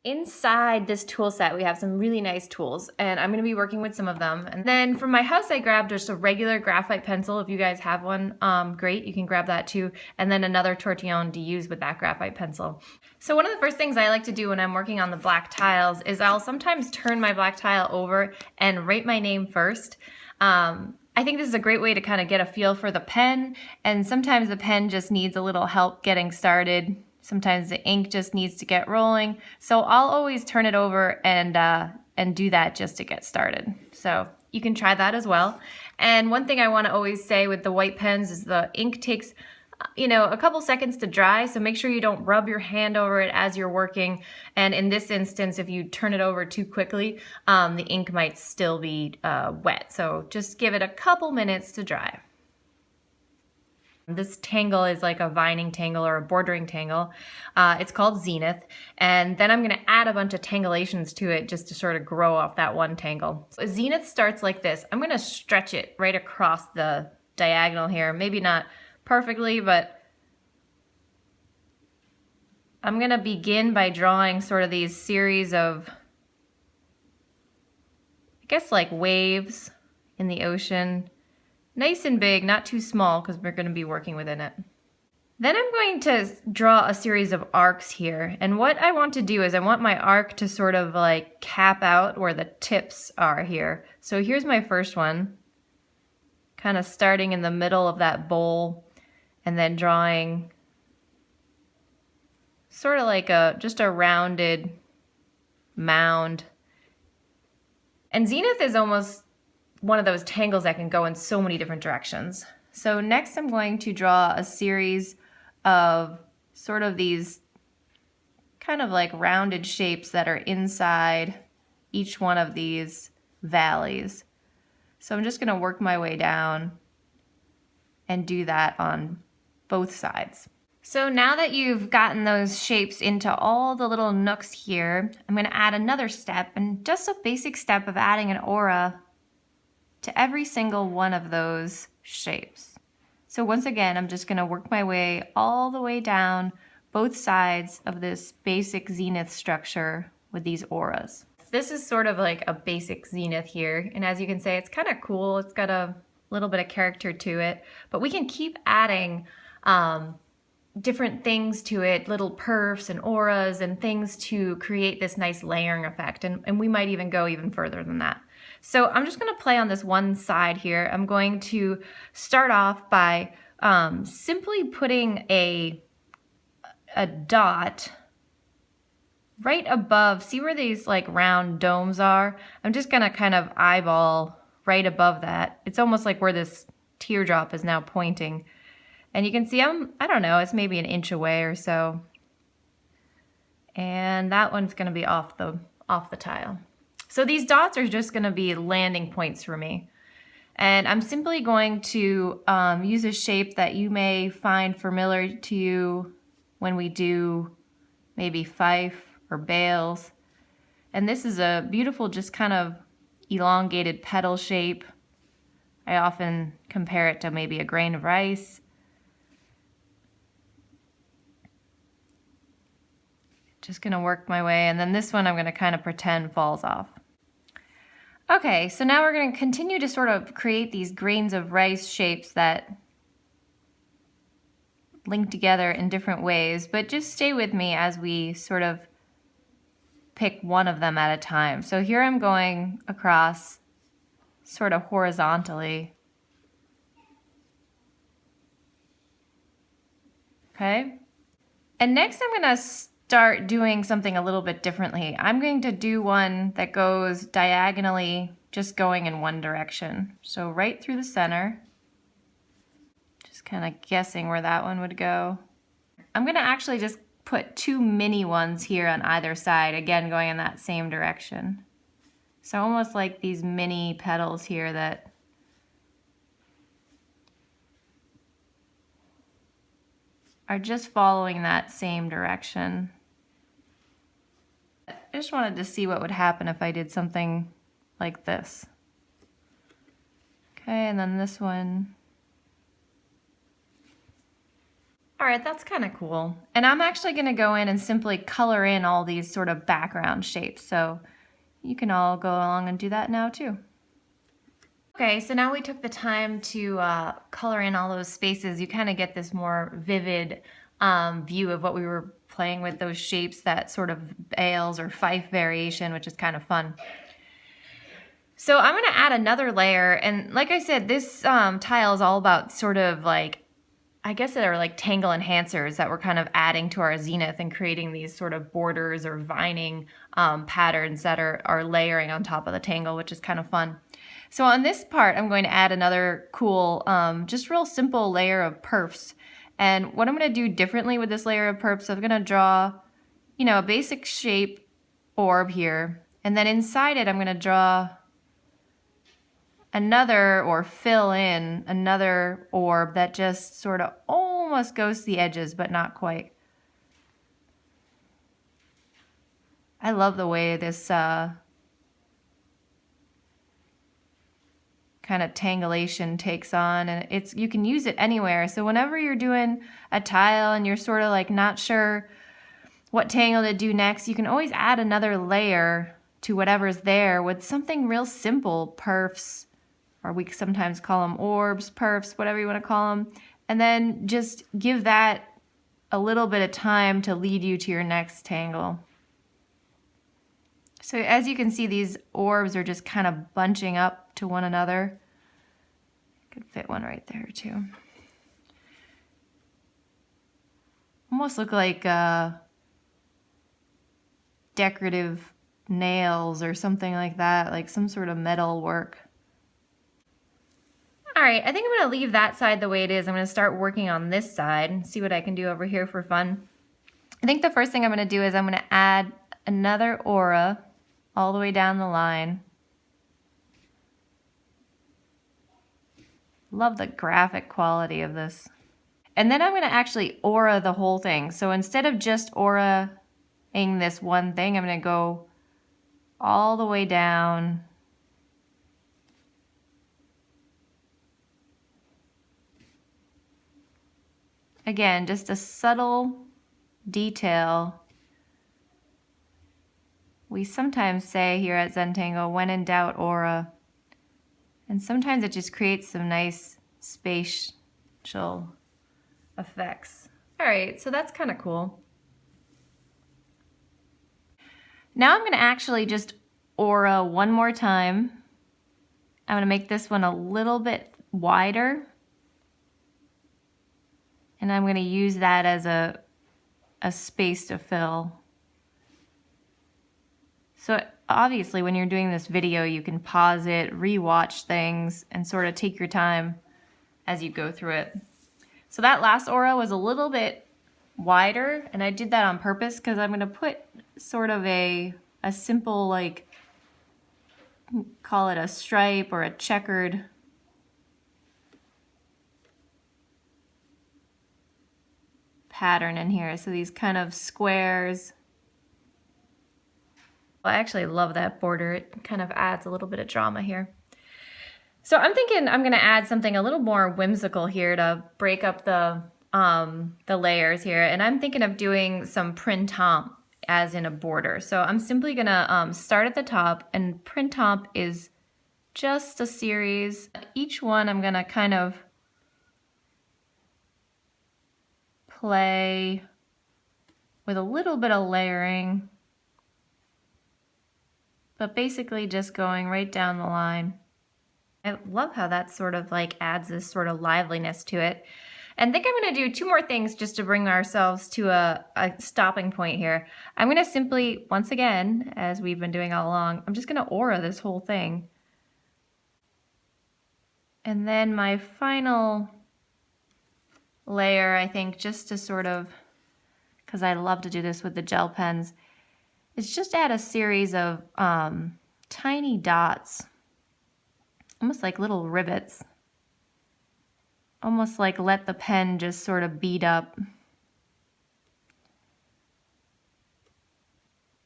Inside this tool set, we have some really nice tools, and I'm going to be working with some of them. And then from my house, I grabbed just a regular graphite pencil. If you guys have one, great, you can grab that too. And then another tortillon to use with that graphite pencil. So one of the first things I like to do when I'm working on the black tiles is I'll sometimes turn my black tile over and write my name first. I think this is a great way to kind of get a feel for the pen, and sometimes the pen just needs a little help getting started. Sometimes the ink just needs to get rolling. So I'll always turn it over and do that just to get started. So you can try that as well. And one thing I want to always say with the white pens is the ink takes, a couple seconds to dry. So make sure you don't rub your hand over it as you're working. And in this instance, if you turn it over too quickly, the ink might still be wet. So just give it a couple minutes to dry. This tangle is like a vining tangle or a bordering tangle. It's called Zenith. And then I'm going to add a bunch of tangulations to it just to sort of grow off that one tangle. So Zenith starts like this. I'm going to stretch it right across the diagonal here. Maybe not perfectly, but I'm going to begin by drawing sort of these series of, I guess, like waves in the ocean. Nice and big, not too small, because we're going to be working within it. Then I'm going to draw a series of arcs here. And what I want to do is I want my arc to sort of like cap out where the tips are here. So here's my first one, kind of starting in the middle of that bowl and then drawing sort of like just a rounded mound. And Zenith is almost one of those tangles that can go in so many different directions. So next I'm going to draw a series of sort of these kind of like rounded shapes that are inside each one of these valleys. So I'm just going to work my way down and do that on both sides. So now that you've gotten those shapes into all the little nooks here, I'm going to add another step, and just a basic step of adding an aura to every single one of those shapes. So once again, I'm just going to work my way all the way down both sides of this basic zenith structure with these auras. This is sort of like a basic zenith here, and as you can see, it's kind of cool. It's got a little bit of character to it, but we can keep adding different things to it, little perfs and auras and things to create this nice layering effect, and we might even go even further than that. So I'm just going to play on this one side here. I'm going to start off by simply putting a dot right above. See where these like round domes are? I'm just going to kind of eyeball right above that. It's almost like where this teardrop is now pointing. And you can see I don't know, it's maybe an inch away or so. And that one's going to be off the tile. So these dots are just going to be landing points for me. And I'm simply going to use a shape that you may find familiar to you when we do maybe fife or bales. And this is a beautiful, just kind of elongated petal shape. I often compare it to maybe a grain of rice. Just going to work my way, and then this one I'm going to kind of pretend falls off. Okay, so now we're going to continue to sort of create these grains of rice shapes that link together in different ways, but just stay with me as we sort of pick one of them at a time. So here I'm going across sort of horizontally. Okay, and next I'm going to start doing something a little bit differently. I'm going to do one that goes diagonally, just going in one direction. So right through the center, just kind of guessing where that one would go. I'm going to actually just put two mini ones here on either side, again going in that same direction. So almost like these mini petals here that are just following that same direction. I just wanted to see what would happen if I did something like this. Okay, and then this one. All right, that's kind of cool. And I'm actually going to go in and simply color in all these sort of background shapes. So you can all go along and do that now too. Okay, so now we took the time to color in all those spaces. You kind of get this more vivid view of what we were playing with, those shapes, that sort of bales or fife variation, which is kind of fun. So I'm going to add another layer, and like I said, this tile is all about sort of like, I guess they're like tangle enhancers that we're kind of adding to our Zenith and creating these sort of borders or vining patterns that are layering on top of the tangle, which is kind of fun. So on this part, I'm going to add another cool, just real simple layer of perfs. And what I'm going to do differently with this layer of perfs, I'm going to draw, you know, a basic shape orb here. And then inside it, I'm going to draw another, or fill in another orb that just sort of almost goes to the edges, but not quite. I love the way this kind of tangulation takes on, and you can use it anywhere. So whenever you're doing a tile and you're sort of like not sure what tangle to do next, you can always add another layer to whatever's there with something real simple, perfs, or we sometimes call them orbs, perfs, whatever you want to call them, and then just give that a little bit of time to lead you to your next tangle. So as you can see, these orbs are just kind of bunching up to one another. Could fit one right there too. Almost look like decorative nails or something like that, like some sort of metal work. All right, I think I'm going to leave that side the way it is. I'm going to start working on this side and see what I can do over here for fun. I think the first thing I'm going to do is I'm going to add another aura all the way down the line. Love the graphic quality of this. And then I'm going to actually aura the whole thing. So instead of just auraing this one thing, I'm going to go all the way down. Again, just a subtle detail. We sometimes say here at Zentangle, when in doubt, aura. And sometimes it just creates some nice spatial effects. All right, so that's kind of cool. Now I'm going to actually just aura one more time. I'm going to make this one a little bit wider. And I'm going to use that as a space to fill. So obviously when you're doing this video, you can pause it, re-watch things, and sort of take your time as you go through it. So that last aura was a little bit wider, and I did that on purpose because I'm going to put sort of a simple, like, call it a stripe or a checkered pattern in here. So these kind of squares. I actually love that border. It kind of adds a little bit of drama here. So I'm thinking I'm going to add something a little more whimsical here to break up the layers here. And I'm thinking of doing some printemps as in a border. So I'm simply going to start at the top, and printemps is just a series. Each one I'm going to kind of play with a little bit of layering, but basically just going right down the line. I love how that sort of like adds this sort of liveliness to it. And I think I'm going to do two more things just to bring ourselves to a stopping point here. I'm going to simply, once again, as we've been doing all along, I'm just going to aura this whole thing. And then my final layer, I think, just to sort of, because I love to do this with the gel pens, is just add a series of tiny dots, almost like little rivets, almost like let the pen just sort of bead up.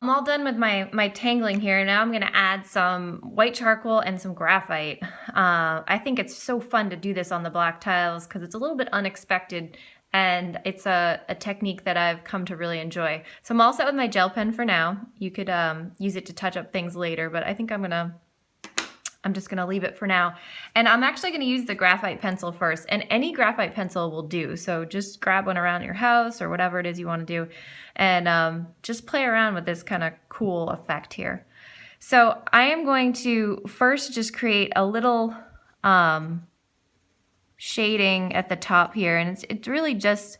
I'm all done with my tangling here. Now I'm going to add some white charcoal and some graphite. I think it's so fun to do this on the black tiles because it's a little bit unexpected and it's a technique that I've come to really enjoy. So I'm all set with my gel pen for now. You could use it to touch up things later, but I think I'm just gonna leave it for now. And I'm actually gonna use the graphite pencil first, and any graphite pencil will do. So just grab one around your house or whatever it is you wanna do, and just play around with this kind of cool effect here. So I am going to first just create a little shading at the top here, and it's really just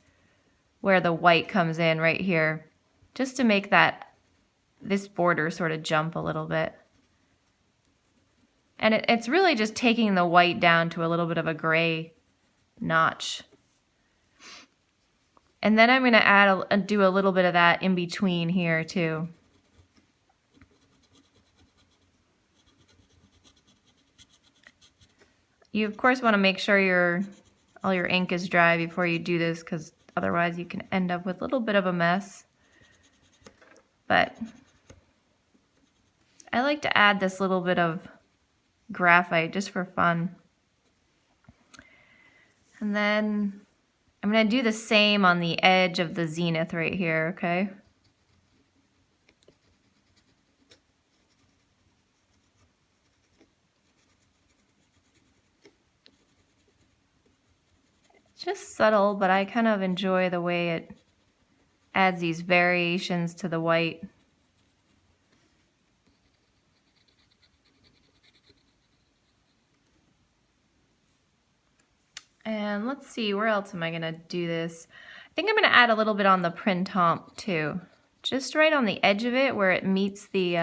where the white comes in right here, just to make this border sort of jump a little bit. And it's really just taking the white down to a little bit of a gray notch. And then I'm going to do a little bit of that in between here too. You of course want to make sure all your ink is dry before you do this, because otherwise you can end up with a little bit of a mess. But I like to add this little bit of graphite just for fun. And then I'm going to do the same on the edge of the Zenith right here, okay? Just subtle, but I kind of enjoy the way it adds these variations to the white. And let's see, where else am I gonna do this? I think I'm gonna add a little bit on the printemps too. Just right on the edge of it where it meets the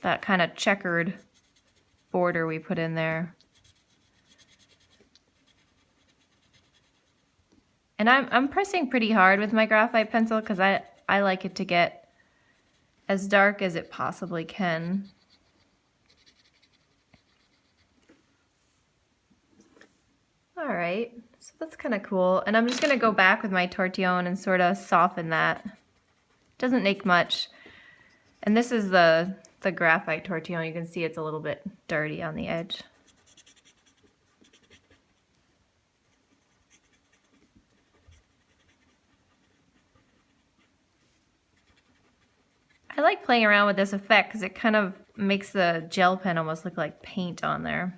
that kind of checkered border we put in there. And I'm pressing pretty hard with my graphite pencil because I like it to get as dark as it possibly can. All right, so that's kind of cool. And I'm just gonna go back with my tortillon and sort of soften that. Doesn't make much. And this is the graphite tortillon. You can see it's a little bit dirty on the edge. I like playing around with this effect because it kind of makes the gel pen almost look like paint on there.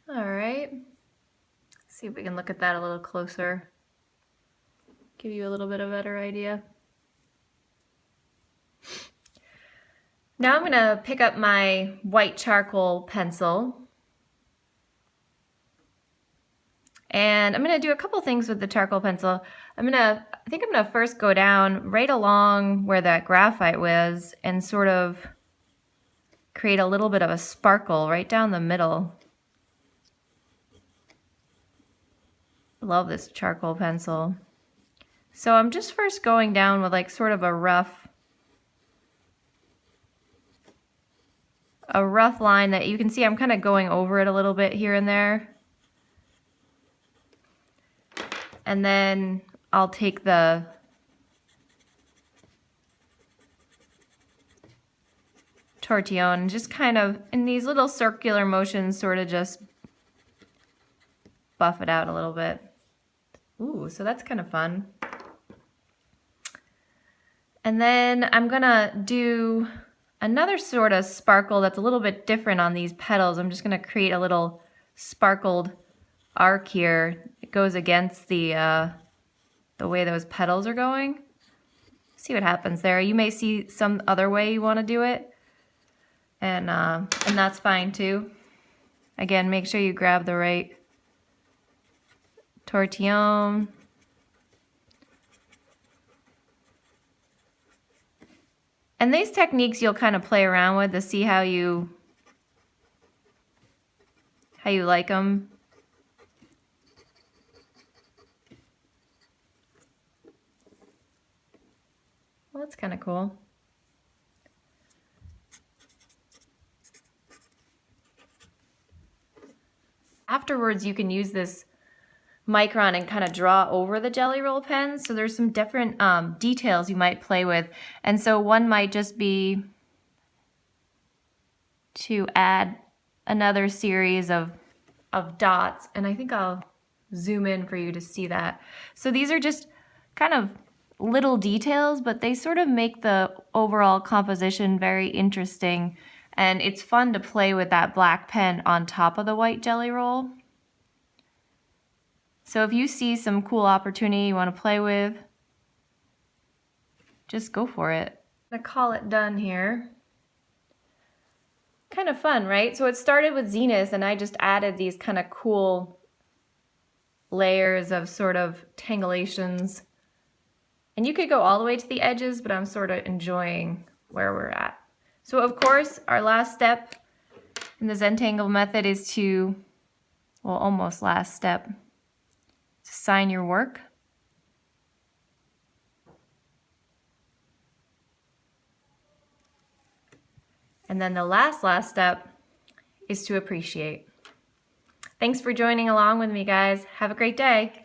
All right, see if we can look at that a little closer. Give you a little bit of a better idea. Now I'm gonna pick up my white charcoal pencil, and I'm gonna do a couple things with the charcoal pencil. I think I'm gonna first go down right along where that graphite was and sort of create a little bit of a sparkle right down the middle. Love this charcoal pencil. So I'm just first going down with like sort of a rough line that you can see I'm kind of going over it a little bit here and there. And then I'll take the tortillon and just kind of in these little circular motions sort of just buff it out a little bit. Ooh, so that's kind of fun. And then I'm gonna do another sort of sparkle that's a little bit different on these petals. I'm just gonna create a little sparkled arc here. It goes against the way those petals are going. See what happens there. You may see some other way you want to do it, and that's fine too. Again, make sure you grab the right tortillon. And these techniques you'll kind of play around with to see how you like them. Well, that's kind of cool. Afterwards, you can use this micron and kind of draw over the Jelly Roll pen. So there's some different details you might play with. And so one might just be to add another series of dots. And I think I'll zoom in for you to see that. So these are just kind of little details, but they sort of make the overall composition very interesting. And it's fun to play with that black pen on top of the white Jelly Roll. So if you see some cool opportunity you want to play with, just go for it. I'm gonna call it done here. Kind of fun, right? So it started with Zenith and I just added these kind of cool layers of sort of tangulations. And you could go all the way to the edges, but I'm sort of enjoying where we're at. So of course, our last step in the Zentangle method is to, well, almost last step, to sign your work. And then the last step is to appreciate. Thanks for joining along with me, guys. Have a great day.